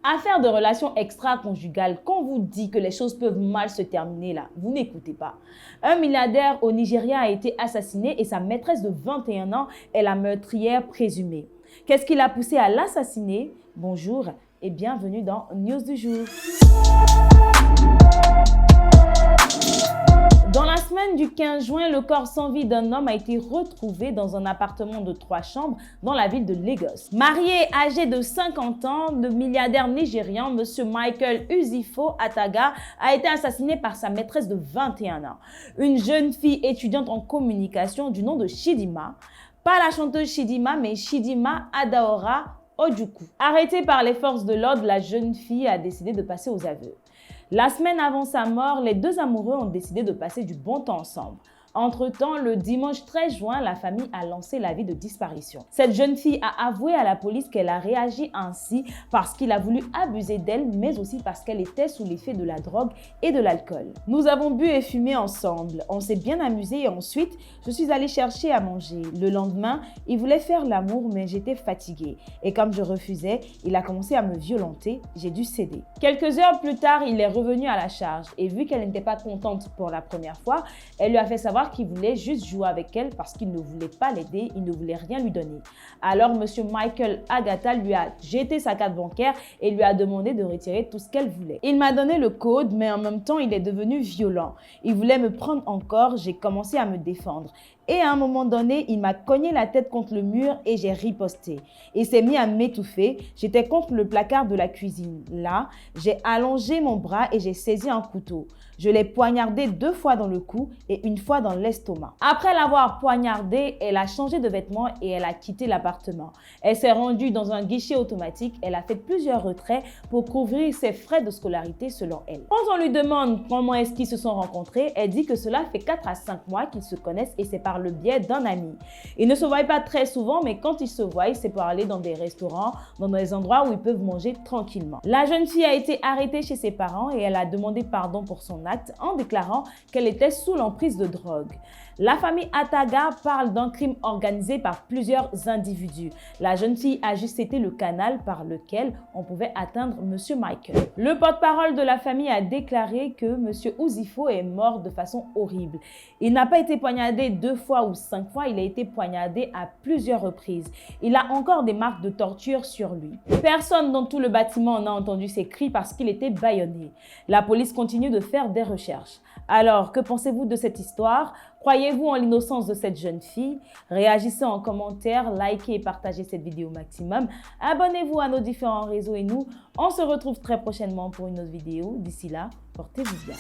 Affaire de relations extra-conjugales, quand on vous dit que les choses peuvent mal se terminer là, vous n'écoutez pas. Un milliardaire au Nigeria a été assassiné et sa maîtresse de 21 ans est la meurtrière présumée. Qu'est-ce qui l'a poussé à l'assassiner? Bonjour et bienvenue dans News du jour. Dans la semaine du 15 juin, le corps sans vie d'un homme a été retrouvé dans un appartement de 3 chambres dans la ville de Lagos. Marié âgé de 50 ans, le milliardaire nigérian M. Michael Usifo Ataga a été assassiné par sa maîtresse de 21 ans, une jeune fille étudiante en communication du nom de Chidinma. Pas la chanteuse Chidinma, mais Chidinma Adaora Ojukwu. Arrêtée par les forces de l'ordre, la jeune fille a décidé de passer aux aveux. La semaine avant sa mort, les deux amoureux ont décidé de passer du bon temps ensemble. Entre-temps, le dimanche 13 juin, la famille a lancé l'avis de disparition. Cette jeune fille a avoué à la police qu'elle a réagi ainsi parce qu'il a voulu abuser d'elle, mais aussi parce qu'elle était sous l'effet de la drogue et de l'alcool. Nous avons bu et fumé ensemble, on s'est bien amusé et ensuite, je suis allée chercher à manger. Le lendemain, il voulait faire l'amour, mais j'étais fatiguée. Et comme je refusais, il a commencé à me violenter, j'ai dû céder. Quelques heures plus tard, il est revenu à la charge et vu qu'elle n'était pas contente pour la première fois, elle lui a fait savoir qu'il voulait juste jouer avec elle parce qu'il ne voulait pas l'aider, il ne voulait rien lui donner. Alors M. Michael Agata lui a jeté sa carte bancaire et lui a demandé de retirer tout ce qu'elle voulait. Il m'a donné le code, mais en même temps, il est devenu violent. Il voulait me prendre encore, j'ai commencé à me défendre. Et à un moment donné, il m'a cogné la tête contre le mur et j'ai riposté. Il s'est mis à m'étouffer. J'étais contre le placard de la cuisine. Là, j'ai allongé mon bras et j'ai saisi un couteau. Je l'ai poignardé 2 fois dans le cou et 1 fois dans l'estomac. Après l'avoir poignardé, elle a changé de vêtements et elle a quitté l'appartement. Elle s'est rendue dans un guichet automatique. Elle a fait plusieurs retraits pour couvrir ses frais de scolarité selon elle. Quand on lui demande comment est-ce qu'ils se sont rencontrés, elle dit que cela fait 4 à 5 mois qu'ils se connaissent et c'est par le biais d'un ami. Ils ne se voient pas très souvent, mais quand ils se voient, c'est pour aller dans des restaurants, dans des endroits où ils peuvent manger tranquillement. La jeune fille a été arrêtée chez ses parents et elle a demandé pardon pour son acte en déclarant qu'elle était sous l'emprise de drogue. La famille Ataga parle d'un crime organisé par plusieurs individus. La jeune fille a juste été le canal par lequel on pouvait atteindre M. Michael. Le porte-parole de la famille a déclaré que M. Usifo est mort de façon horrible. Il n'a pas été poignardé 2 fois ou 5 fois, il a été poignardé à plusieurs reprises. Il a encore des marques de torture sur lui. Personne dans tout le bâtiment n'a entendu ses cris parce qu'il était bâillonné. La police continue de faire des recherches. Alors, que pensez-vous de cette histoire? Croyez-vous en l'innocence de cette jeune fille? Réagissez en commentaire, likez et partagez cette vidéo au maximum. Abonnez-vous à nos différents réseaux et nous, on se retrouve très prochainement pour une autre vidéo. D'ici là, portez-vous bien.